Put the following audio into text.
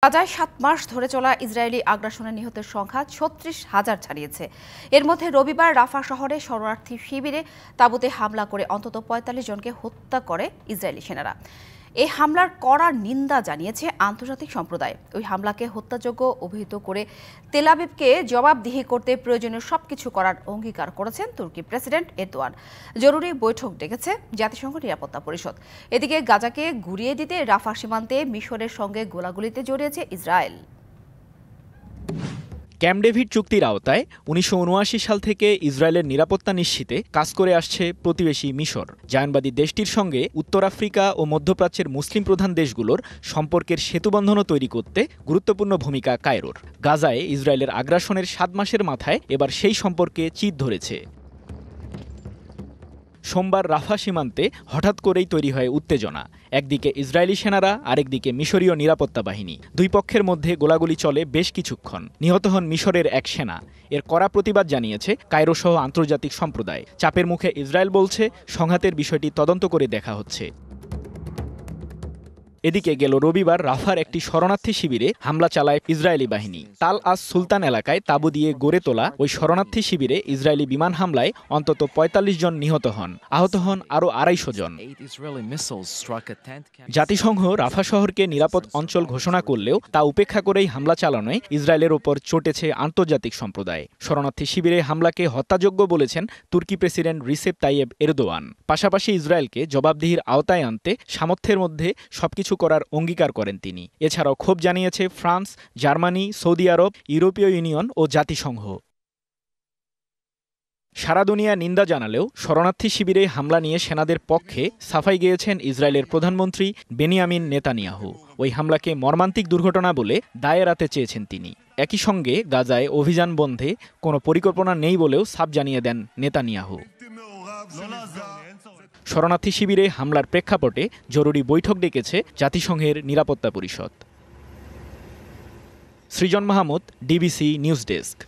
গাজায় ৭ মাস ধরে চলা ইসরায়েলি আগ্রাসনে নিহতের সংখ্যা ৩৬,০০০ ছাড়িয়েছে। এর মধ্যে রবিবার রাফা শহরে শরণার্থী শিবিরে তাঁবুতে হামলা করে অন্তত ৪৫ জনকে হত্যা করে ইসরায়েলি সেনারা। এই হামলার কড়া নিন্দা জানিয়েছে আন্তর্জাতিক সম্প্রদায়। ওই হামলাকে হত্যাযোগ্য অভিহিত করে তেল আবিবকে জবাবদিহি করতে প্রয়োজনীয় সবকিছু করার অঙ্গীকার করেছেন তুর্কি প্রেসিডেন্ট এরদোয়ান। জরুরি বৈঠক ডেকেছে জাতিসংঘ নিরাপত্তা পরিষদ। এদিকে গাজাকে ঘুরিয়ে দিতে রাফা সীমান্তে মিশরের সঙ্গে গোলাগুলিতে জড়িয়েছে ইসরায়েল। ক্যাম্প ডেভিড চুক্তির আওতায় ১৯৭৯ সাল থেকে ইসরায়েলের নিরাপত্তা নিশ্চিতে কাজ করে আসছে প্রতিবেশী মিশর। জায়নবাদী দেশটির সঙ্গে উত্তর আফ্রিকা ও মধ্যপ্রাচ্যের মুসলিম প্রধান দেশগুলোর সম্পর্কের সেতুবন্ধনও তৈরি করতে গুরুত্বপূর্ণ ভূমিকা কায়রোর। গাজায় ইসরায়েলের আগ্রাসনের ৭ মাসের মাথায় এবার সেই সম্পর্কে চির ধরেছে। সোমবার রাফা সীমান্তে হঠাৎ করেই তৈরি হয় উত্তেজনা। একদিকে ইসরায়েলি সেনারা, আরেকদিকে মিশরীয় নিরাপত্তা বাহিনী। দুই পক্ষের মধ্যে গোলাগুলি চলে বেশ কিছুক্ষণ। নিহত হন মিশরের এক সেনা। এর কড়া প্রতিবাদ জানিয়েছে কায়রো সহ আন্তর্জাতিক সম্প্রদায়। চাপের মুখে ইসরায়েল বলছে, সংঘাতের বিষয়টি তদন্ত করে দেখা হচ্ছে। এদিকে গেল রবিবার রাফার একটি শরণার্থী শিবিরে হামলা চালায় ইসরায়েলি বাহিনী। তাল আস সুলতান এলাকায় তাঁবু দিয়ে গড়ে তোলা ওই শরণার্থী শিবিরে ইসরায়েলি বিমান হামলায় অন্তত ৪৫ জন নিহত হন। আহত হন আরও ২৫০ জন। জাতিসংঘ রাফা শহরকে নিরাপদ অঞ্চল ঘোষণা করলেও তা উপেক্ষা করেই হামলা চালানোয় ইসরায়েলের ওপর চটেছে আন্তর্জাতিক সম্প্রদায়। শরণার্থী শিবিরে হামলাকে হত্যাযোগ্য বলেছেন তুর্কি প্রেসিডেন্ট রিসেপ তাইয়েব এরদোয়ান। পাশাপাশি ইসরায়েলকে জবাবদিহির আওতায় আনতে সামর্থ্যের মধ্যে সবকিছু করার অঙ্গীকার করেন তিনি। এছাড়াও ক্ষোভ জানিয়েছে ফ্রান্স, জার্মানি, সৌদি আরব, ইউরোপীয় ইউনিয়ন ও জাতিসংঘ। সারা দুনিয়া নিন্দা জানালেও শরণার্থী শিবিরে হামলা নিয়ে সেনাদের পক্ষে সাফাই গেয়েছেন ইসরায়েলের প্রধানমন্ত্রী বেনিয়ামিন নেতানিয়াহু। ওই হামলাকে মর্মান্তিক দুর্ঘটনা বলে দায় এড়াতে চেয়েছেন তিনি। একই সঙ্গে গাজায় অভিযান বন্ধে কোনো পরিকল্পনা নেই বলেও সাফ জানিয়ে দেন নেতানিয়াহু। শরণার্থী শিবিরে হামলার প্রেক্ষাপটে জরুরি বৈঠক ডেকেছে জাতিসংঘের নিরাপত্তা পরিষদ। সৃজন মাহমুদ, ডিবিসি নিউজ ডেস্ক।